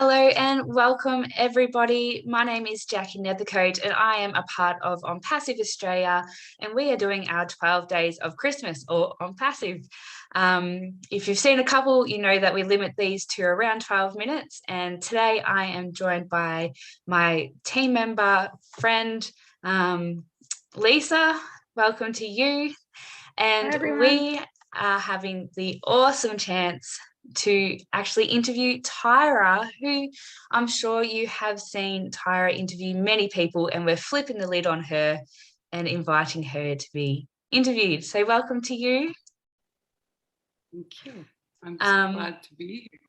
Hello and welcome everybody. My name is Jackie Nethercote and I am a part of On Passive Australia, and we are doing our 12 days of Christmas or On Passive. If you've seen a couple, you know that we limit these to around 12 minutes, and today I am joined by my team member, friend, Lisa. Welcome to you. And we are having the awesome chance to actually interview Tyra, who I'm sure you have seen Tyra interview many people, and we're flipping the lid on her and inviting her to be interviewed. So welcome to you. Thank you. I'm so glad to be here.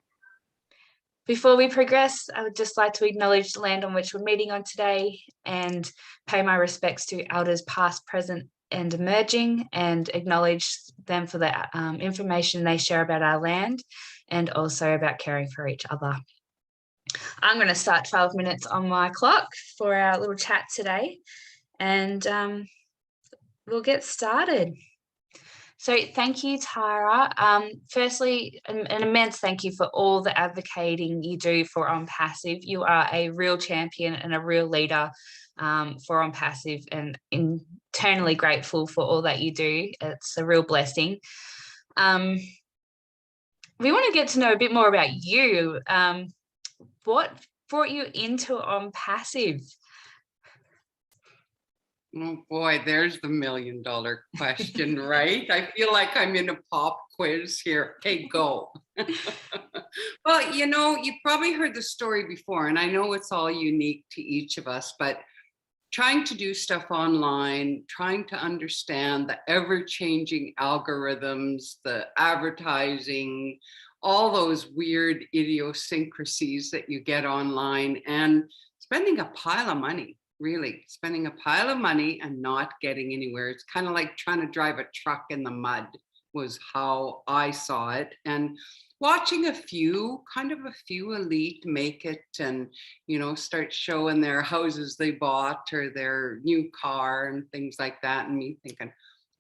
Before we progress, I would just like to acknowledge the land on which we're meeting on today and pay my respects to elders past, present, and emerging, and acknowledge them for the information they share about our land and also about caring for each other. I'm going to start 12 minutes on my clock for our little chat today, and we'll get started. So thank you, Tyra. Firstly, an immense thank you for all the advocating you do for On Passive. You are a real champion and a real leader for On Passive, and eternally grateful for all that you do. It's a real blessing. We want to get to know a bit more about you. What brought you into On Passive? Oh boy, there's the $1 million question, right? I feel like I'm in a pop quiz here. Okay, go. Well, you probably heard the story before, and I know it's all unique to each of us, but trying to do stuff online, trying to understand the ever-changing algorithms, the advertising, all those weird idiosyncrasies that you get online, and spending a pile of money. Really spending a pile of money and not getting anywhere. It's kind of like trying to drive a truck in the mud was how I saw it. And watching a few elite make it and, start showing their houses they bought or their new car and things like that. And me thinking,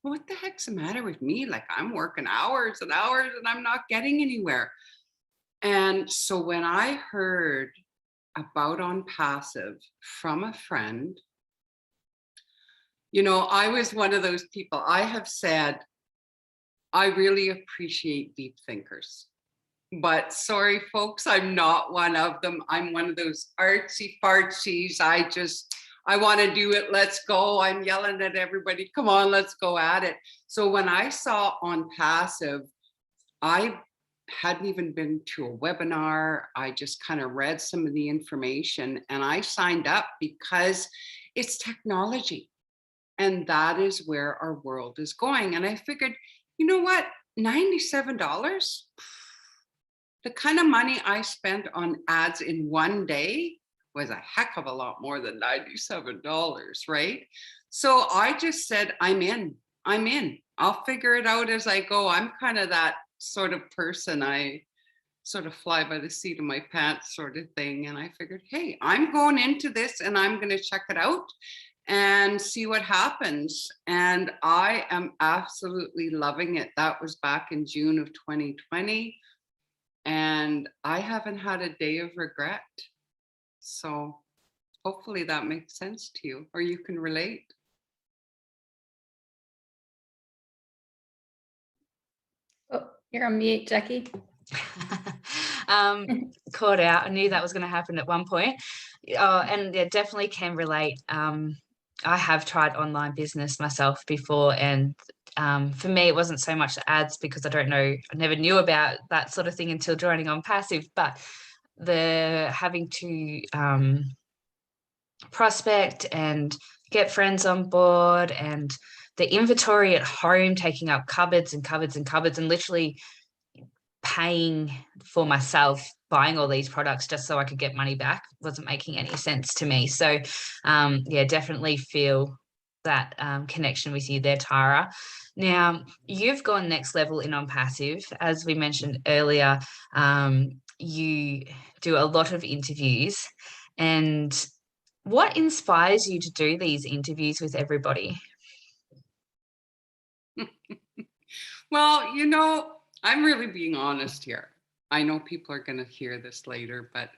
well, what the heck's the matter with me? Like, I'm working hours and hours and I'm not getting anywhere. And so when I heard about On Passive from a friend, I was one of those people. I have said, I really appreciate deep thinkers, but sorry, folks, I'm not one of them. I'm one of those artsy fartsies. I want to do it. Let's go. I'm yelling at everybody. Come on, let's go at it. So when I saw On Passive, I hadn't even been to a webinar. I just kind of read some of the information and I signed up because it's technology. And that is where our world is going. And I figured, you know what, $97? The kind of money I spent on ads in one day was a heck of a lot more than $97, right? So I just said, I'm in. I'll figure it out as I go. I'm kind of that sort of person. I sort of fly by the seat of my pants sort of thing. And I figured, hey, I'm going into this and I'm going to check it out and see what happens. And I am absolutely loving it. That was back in June of 2020. And I haven't had a day of regret. So hopefully that makes sense to you, or you can relate. Oh, you're on mute, Jackie. Caught out. I knew that was going to happen at one point. And yeah, definitely can relate. I have tried online business myself before, and for me, it wasn't so much the ads because I never knew about that sort of thing until joining On Passive, but the having to prospect and get friends on board, and the inventory at home taking up cupboards and cupboards and cupboards, and literally paying for myself buying all these products just so I could get money back wasn't making any sense to me. So yeah, definitely feel that connection with you there, Tyra. Now, you've gone next level in On Passive. As we mentioned earlier, you do a lot of interviews. And what inspires you to do these interviews with everybody? Well, I'm really being honest here. I know people are going to hear this later, but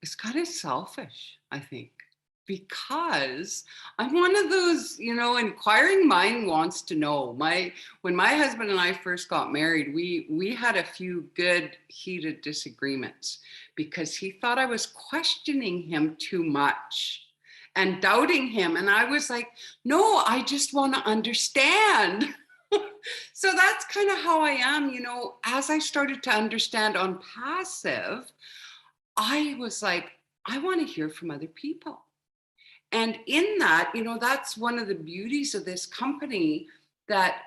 it's kind of selfish, I think, because I'm one of those, inquiring mind wants to know. When my husband and I first got married, we had a few good heated disagreements because he thought I was questioning him too much and doubting him. And I was like, no, I just want to understand. So that's kind of how I am, as I started to understand on passive, I was like, I want to hear from other people. And in that, that's one of the beauties of this company, that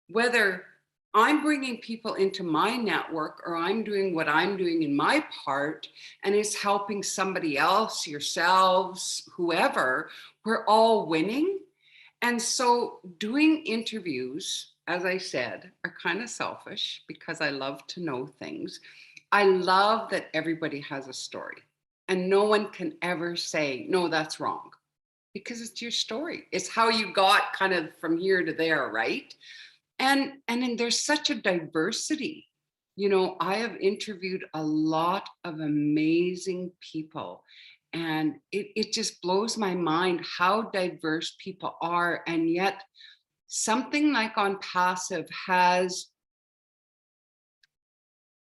whether I'm bringing people into my network or I'm doing what I'm doing in my part and it's helping somebody else, yourselves, whoever, we're all winning. And so doing interviews, as I said, are kind of selfish because I love to know things. I love that everybody has a story and no one can ever say, no, that's wrong, because it's your story. It's how you got kind of from here to there, right? And then there's such a diversity. I have interviewed a lot of amazing people, and it just blows my mind how diverse people are. And yet something like on passive has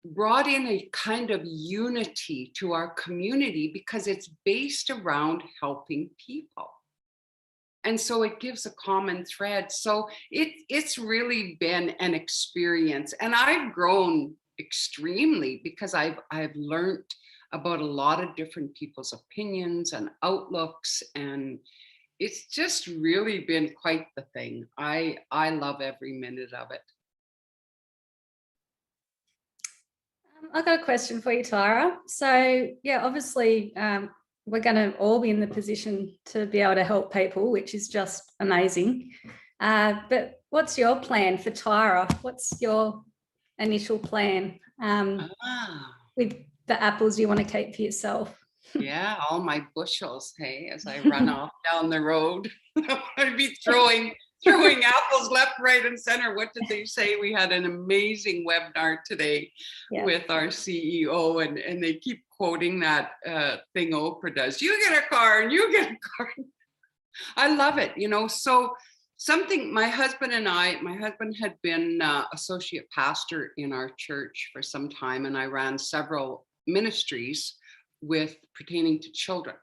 brought in a kind of unity to our community because it's based around helping people. And so it gives a common thread. So it's really been an experience. And I've grown extremely because I've learned about a lot of different people's opinions and outlooks. And it's just really been quite the thing. I love every minute of it. I've got a question for you, Tyra. So, yeah, obviously, we're going to all be in the position to be able to help people, which is just amazing. But what's your plan for Tyra? What's your initial plan with the apples you want to keep for yourself? Yeah, all my bushels, hey, as I run off down the road. I'd be throwing apples left, right, and center. What did they say? We had an amazing webinar today with our CEO, and they keep quoting that thing Oprah does. You get a car and you get a car. I love it, so something my husband had been associate pastor in our church for some time, and I ran several ministries with pertaining to children.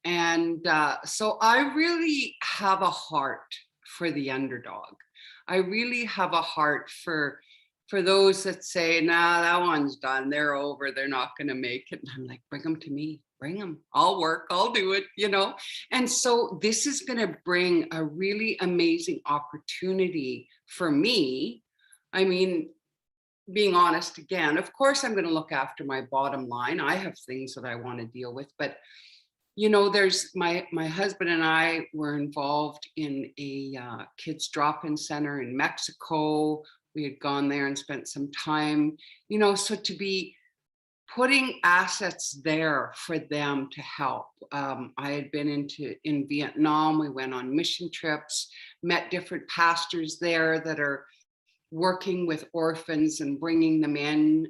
And so I really have a heart for the underdog. I really have a heart for those that say, nah, that one's done. They're over. They're not going to make it. And I'm like, bring them to me. Bring them. I'll work. I'll do it, And so this is going to bring a really amazing opportunity for me. I mean, being honest again, of course, I'm going to look after my bottom line. I have things that I want to deal with, but there's my husband and I were involved in a kids drop-in center in Mexico. We had gone there and spent some time, so to be putting assets there for them to help. I had been in Vietnam. We went on mission trips, met different pastors there that are working with orphans and bringing them in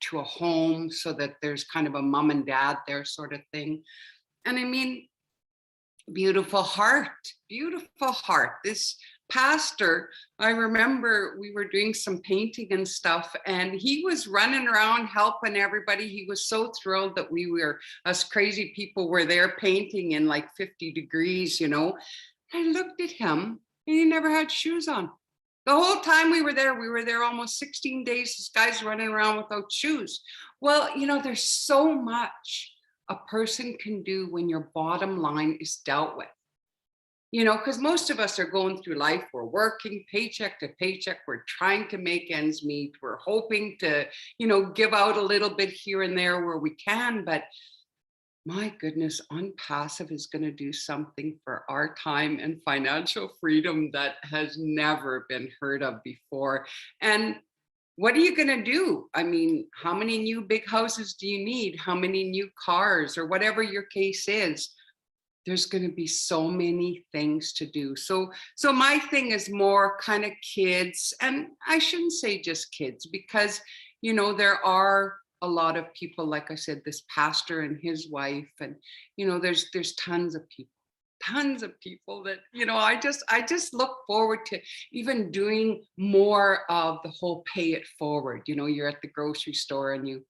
to a home so that there's kind of a mom and dad there sort of thing. And I mean, beautiful heart. This pastor, I remember we were doing some painting and stuff, and he was running around helping everybody. He was so thrilled that us crazy people were there painting in like 50 degrees, I looked at him and he never had shoes on. The whole time we were there almost 16 days. This guy's running around without shoes. Well, there's so much a person can do when your bottom line is dealt with. Because most of us are going through life, we're working paycheck to paycheck, we're trying to make ends meet, we're hoping to, give out a little bit here and there where we can, but my goodness, Unpassive is going to do something for our time and financial freedom that has never been heard of before. And what are you going to do? I mean, how many new big houses do you need? How many new cars, or whatever your case is? There's going to be so many things to do. So my thing is more kind of kids, and I shouldn't say just kids, because you know, there are a lot of people, like I said, this pastor and his wife, and, you know, there's tons of people that, you know, I just look forward to even doing more of the whole pay it forward. You know, you're at the grocery store and you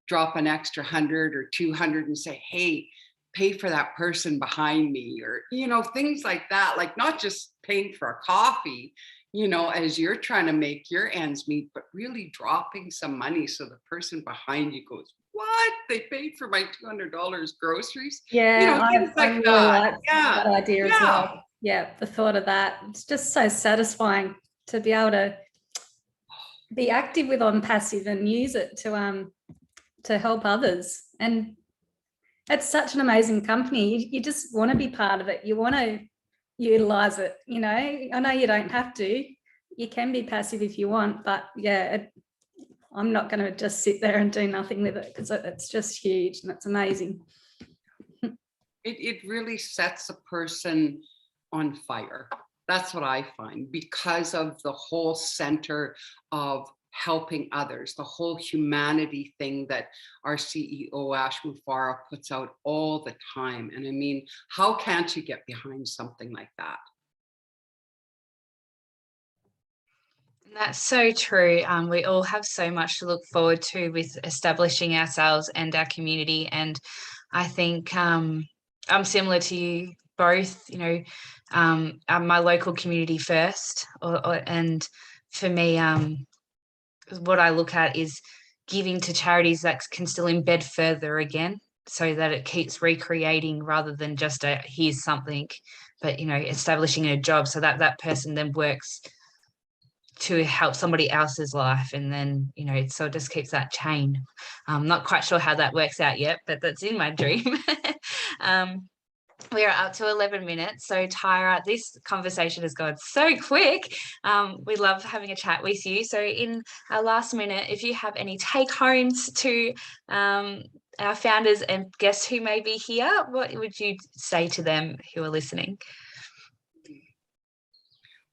drop an extra 100 or 200 and say, hey, pay for that person behind me, or, you know, things like that. Like, not just paying for a coffee, you know, as you're trying to make your ends meet, but really dropping some money so the person behind you goes, what? They paid for my $200 groceries? Yeah, You know, things I like really that. like Yeah. that idea as Yeah. well. Yeah, the thought of that. It's just so satisfying to be able to be active with on passive and use it to help others. And it's such an amazing company. You just want to be part of it. You want to utilize it. You know, I know you don't have to. You can be passive if you want, but yeah, I'm not going to just sit there and do nothing with it, because it's just huge and it's amazing. It really sets a person on fire. That's what I find, because of the whole center of helping others, the whole humanity thing that our CEO Ash Mufara puts out all the time. And I mean, how can't you get behind something like that? That's so true. We all have so much to look forward to with establishing ourselves and our community. And I think I'm similar to you both, you know, my local community first. And for me, what I look at is giving to charities that can still embed further again, so that it keeps recreating rather than just here's something, but, you know, establishing a job so that that person then works to help somebody else's life, and then, you know, so it just keeps that chain. I'm not quite sure how that works out yet, but that's in my dream. We are up to 11 minutes. So Tyra, this conversation has gone so quick. We love having a chat with you. So in our last minute, if you have any take homes to our founders and guests who may be here, what would you say to them who are listening?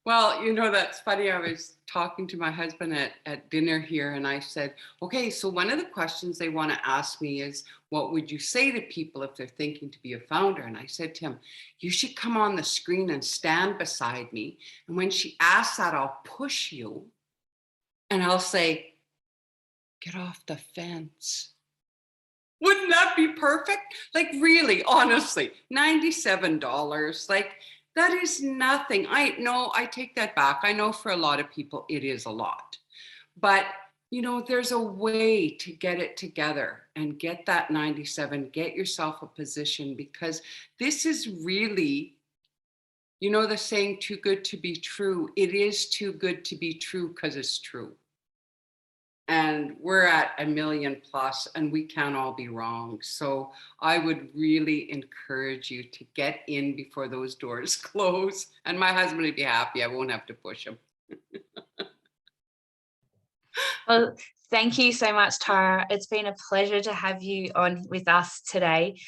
Well, you know, that's funny. I was talking to my husband at dinner here, and I said, okay, so one of the questions they want to ask me is, what would you say to people if they're thinking to be a founder? And I said to him, you should come on the screen and stand beside me. And when she asks that, I'll push you and I'll say, get off the fence. Wouldn't that be perfect? Like, really, honestly, $97, like, that is nothing. I take that back. I know for a lot of people it is a lot, but, you know, there's a way to get it together and get that 97, get yourself a position, because this is really, you know, the saying too good to be true. It is too good to be true because it's true. And we're at 1 million plus, and we can't all be wrong. So I would really encourage you to get in before those doors close. And my husband would be happy. I won't have to push him. Well, thank you so much, Tyra. It's been a pleasure to have you on with us today.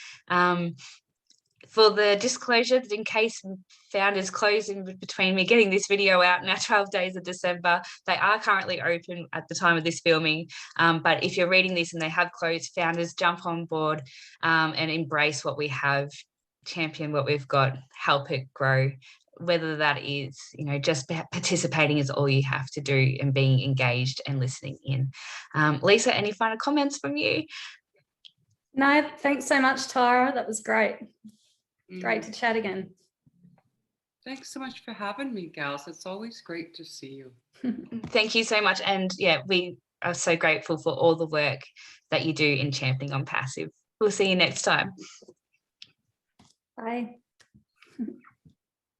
For the disclosure, in case founders close in between me getting this video out and our 12 days of December, they are currently open at the time of this filming. But if you're reading this and they have closed, founders, jump on board and embrace what we have, champion what we've got, help it grow. Whether that is, you know, just participating is all you have to do, and being engaged and listening in. Lisa, any final comments from you? No, thanks so much, Tyra. That was great. Great to chat again. Thanks so much for having me, gals. It's always great to see you. Thank you so much. And yeah, we are so grateful for all the work that you do in championing on passive. We'll see you next time. Bye.